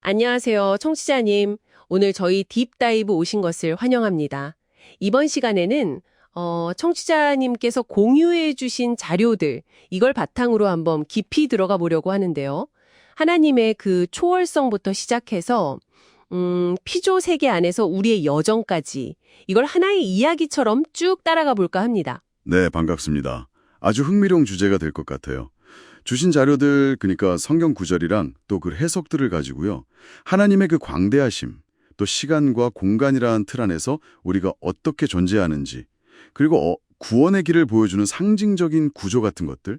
안녕하세요, 청취자님. 오늘 저희 딥다이브 오신 것을 환영합니다. 이번 시간에는 청취자님께서 공유해 주신 자료들, 이걸 바탕으로 한번 깊이 들어가 보려고 하는데요. 하나님의 그 초월성부터 시작해서 피조 세계 안에서 우리의 여정까지 이걸 하나의 이야기처럼 쭉 따라가 볼까 합니다. 네, 반갑습니다. 아주 흥미로운 주제가 될 것 같아요. 주신 자료들, 그러니까 성경 구절이랑 또 그 해석들을 가지고요. 하나님의 그 광대하심, 또 시간과 공간이라는 틀 안에서 우리가 어떻게 존재하는지, 그리고 구원의 길을 보여주는 상징적인 구조 같은 것들,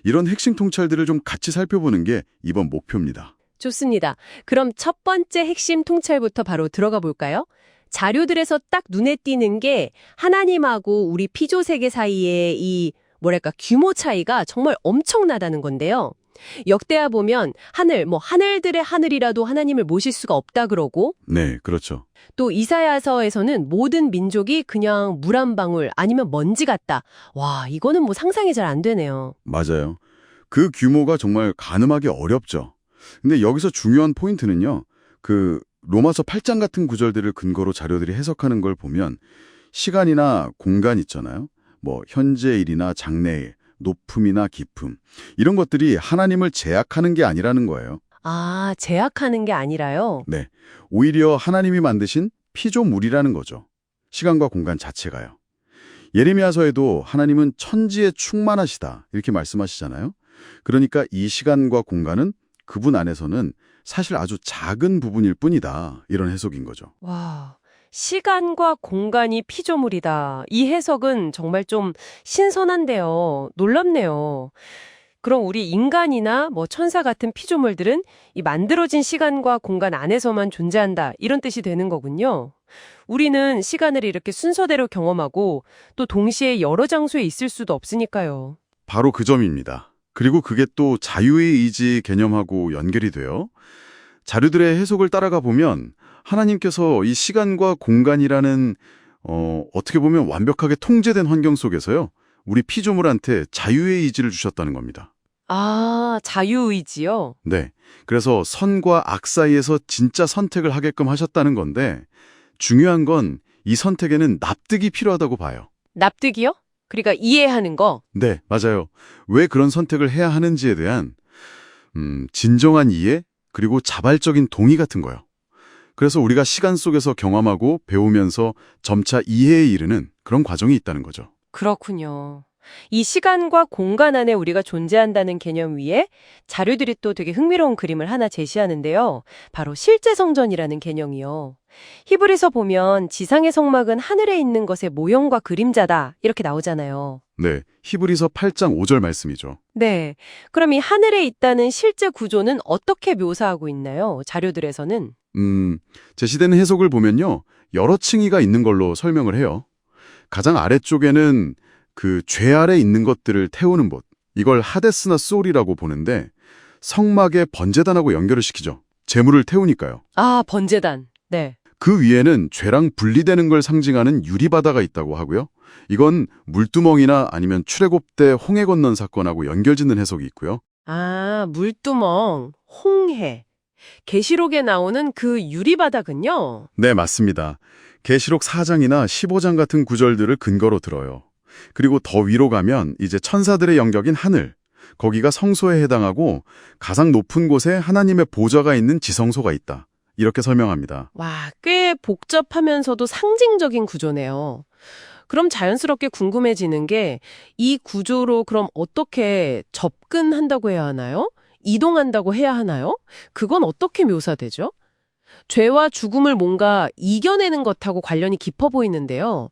이런 핵심 통찰들을 좀 같이 살펴보는 게 이번 목표입니다. 좋습니다. 그럼 첫 번째 핵심 통찰부터 바로 들어가 볼까요? 자료들에서 딱 눈에 띄는 게 하나님하고 우리 피조 세계 사이의 이 뭐랄까 규모 차이가 정말 엄청나다는 건데요. 역대하 보면 하늘들의 하늘이라도 하나님을 모실 수가 없다 그러고 네, 그렇죠. 또 이사야서에서는 모든 민족이 그냥 물 한 방울 아니면 먼지 같다. 와, 이거는 뭐 상상이 잘 안 되네요. 맞아요. 그 규모가 정말 가늠하기 어렵죠. 근데 여기서 중요한 포인트는요. 그 로마서 8장 같은 구절들을 근거로 자료들이 해석하는 걸 보면 시간이나 공간 있잖아요. 뭐 현재일이나 장래일, 높음이나 깊음 이런 것들이 하나님을 제약하는 게 아니라는 거예요. 아, 제약하는 게 아니라요? 네, 오히려 하나님이 만드신 피조물이라는 거죠. 시간과 공간 자체가요. 예레미야서에도 하나님은 천지에 충만하시다 이렇게 말씀하시잖아요. 그러니까 이 시간과 공간은 그분 안에서는 사실 아주 작은 부분일 뿐이다 이런 해석인 거죠. 와, 시간과 공간이 피조물이다. 이 해석은 정말 좀 신선한데요. 놀랍네요. 그럼 우리 인간이나 뭐 천사 같은 피조물들은 이 만들어진 시간과 공간 안에서만 존재한다. 이런 뜻이 되는 거군요. 우리는 시간을 이렇게 순서대로 경험하고 또 동시에 여러 장소에 있을 수도 없으니까요. 바로 그 점입니다. 그리고 그게 또 자유의 의지 개념하고 연결이 돼요. 자료들의 해석을 따라가 보면 하나님께서 이 시간과 공간이라는 어떻게 보면 완벽하게 통제된 환경 속에서요. 우리 피조물한테 자유의 의지를 주셨다는 겁니다. 아, 자유의지요? 네. 그래서 선과 악 사이에서 진짜 선택을 하게끔 하셨다는 건데 중요한 건 이 선택에는 납득이 필요하다고 봐요. 납득이요? 그러니까 이해하는 거? 네, 맞아요. 왜 그런 선택을 해야 하는지에 대한 진정한 이해 그리고 자발적인 동의 같은 거요. 그래서 우리가 시간 속에서 경험하고 배우면서 점차 이해에 이르는 그런 과정이 있다는 거죠. 그렇군요. 이 시간과 공간 안에 우리가 존재한다는 개념 위에 자료들이 또 되게 흥미로운 그림을 하나 제시하는데요. 바로 실제 성전이라는 개념이요. 히브리서 보면 지상의 성막은 하늘에 있는 것의 모형과 그림자다 이렇게 나오잖아요. 네, 히브리서 8장 5절 말씀이죠. 네. 그럼 이 하늘에 있다는 실제 구조는 어떻게 묘사하고 있나요? 자료들에서는? 제시되는 해석을 보면요. 여러 층위가 있는 걸로 설명을 해요. 가장 아래쪽에는 그 죄 아래 있는 것들을 태우는 곳, 이걸 하데스나 소울이라고 보는데 성막의 번제단하고 연결을 시키죠. 재물을 태우니까요. 아, 번제단. 네. 그 위에는 죄랑 분리되는 걸 상징하는 유리바다가 있다고 하고요. 이건 물두멍이나 아니면 출애굽 때 홍해 건넌 사건하고 연결짓는 해석이 있고요. 아, 물두멍, 홍해. 계시록에 나오는 그 유리바다군요. 네, 맞습니다. 계시록 4장이나 15장 같은 구절들을 근거로 들어요. 그리고 더 위로 가면 이제 천사들의 영역인 하늘, 거기가 성소에 해당하고 가장 높은 곳에 하나님의 보좌가 있는 지성소가 있다. 이렇게 설명합니다. 와, 꽤 복잡하면서도 상징적인 구조네요. 그럼 자연스럽게 궁금해지는 게 이 구조로 그럼 어떻게 접근한다고 해야 하나요? 이동한다고 해야 하나요? 그건 어떻게 묘사되죠? 죄와 죽음을 뭔가 이겨내는 것하고 관련이 깊어 보이는데요.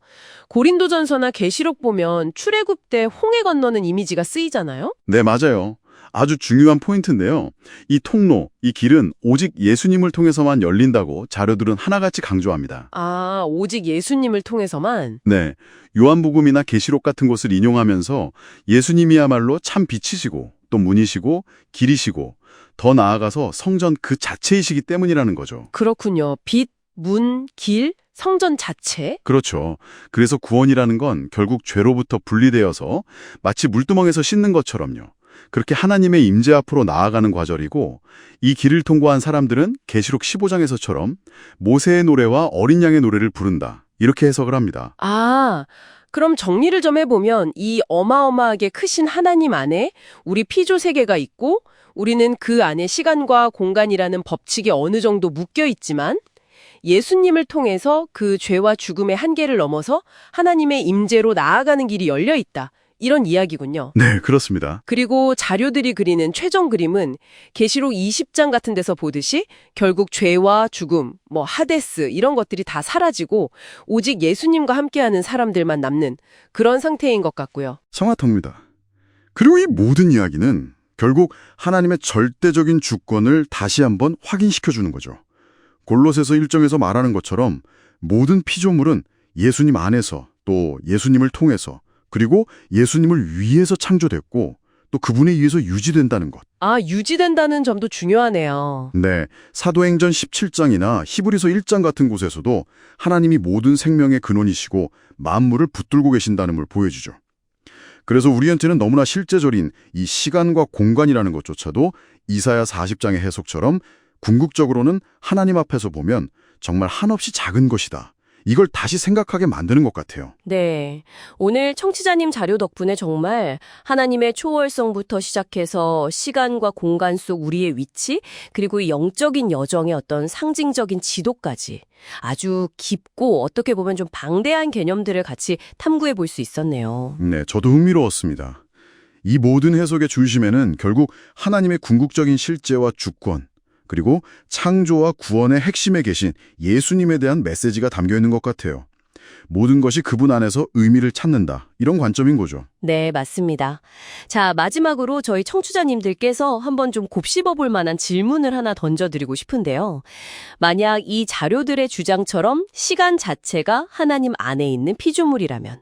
고린도전서나 계시록 보면 출애굽 때 홍해 건너는 이미지가 쓰이잖아요. 네, 맞아요. 아주 중요한 포인트인데요. 이 통로, 이 길은 오직 예수님을 통해서만 열린다고 자료들은 하나같이 강조합니다. 아, 오직 예수님을 통해서만? 네, 요한복음이나 계시록 같은 곳을 인용하면서 예수님이야말로 참 빛이시고 또 문이시고 길이시고 더 나아가서 성전 그 자체이시기 때문이라는 거죠. 그렇군요. 빛, 문, 길, 성전 자체? 그렇죠. 그래서 구원이라는 건 결국 죄로부터 분리되어서 마치 물두멍에서 씻는 것처럼요. 그렇게 하나님의 임재 앞으로 나아가는 과정이고 이 길을 통과한 사람들은 계시록 15장에서처럼 모세의 노래와 어린 양의 노래를 부른다. 이렇게 해석을 합니다. 아, 그럼 정리를 좀 해보면 이 어마어마하게 크신 하나님 안에 우리 피조 세계가 있고 우리는 그 안에 시간과 공간이라는 법칙에 어느 정도 묶여 있지만 예수님을 통해서 그 죄와 죽음의 한계를 넘어서 하나님의 임재로 나아가는 길이 열려 있다. 이런 이야기군요. 네, 그렇습니다. 그리고 자료들이 그리는 최종 그림은 계시록 20장 같은 데서 보듯이 결국 죄와 죽음, 하데스 이런 것들이 다 사라지고 오직 예수님과 함께하는 사람들만 남는 그런 상태인 것 같고요. 정확합니다. 그리고 이 모든 이야기는 결국 하나님의 절대적인 주권을 다시 한번 확인시켜주는 거죠. 골로새서 1장에서 말하는 것처럼 모든 피조물은 예수님 안에서 또 예수님을 통해서 그리고 예수님을 위해서 창조됐고 또 그분에 의해서 유지된다는 것. 아, 유지된다는 점도 중요하네요. 네, 사도행전 17장이나 히브리서 1장 같은 곳에서도 하나님이 모든 생명의 근원이시고 만물을 붙들고 계신다는 걸 보여주죠. 그래서 우리한테는 너무나 실제적인 이 시간과 공간이라는 것조차도 이사야 40장의 해석처럼 궁극적으로는 하나님 앞에서 보면 정말 한없이 작은 것이다. 이걸 다시 생각하게 만드는 것 같아요. 네. 오늘 청취자님 자료 덕분에 정말 하나님의 초월성부터 시작해서 시간과 공간 속 우리의 위치, 그리고 이 영적인 여정의 어떤 상징적인 지도까지 아주 깊고 어떻게 보면 좀 방대한 개념들을 같이 탐구해 볼 수 있었네요. 네, 저도 흥미로웠습니다. 이 모든 해석의 중심에는 결국 하나님의 궁극적인 실제와 주권, 그리고 창조와 구원의 핵심에 계신 예수님에 대한 메시지가 담겨 있는 것 같아요. 모든 것이 그분 안에서 의미를 찾는다. 이런 관점인 거죠. 네, 맞습니다. 자, 마지막으로 저희 청취자님들께서 한번 좀 곱씹어 볼 만한 질문을 하나 던져드리고 싶은데요. 만약 이 자료들의 주장처럼 시간 자체가 하나님 안에 있는 피조물이라면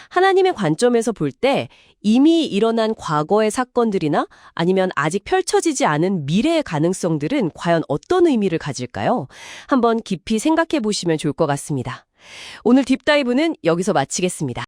하나님의 관점에서 볼 때 이미 일어난 과거의 사건들이나 아니면 아직 펼쳐지지 않은 미래의 가능성들은 과연 어떤 의미를 가질까요? 한번 깊이 생각해 보시면 좋을 것 같습니다. 오늘 딥다이브는 여기서 마치겠습니다.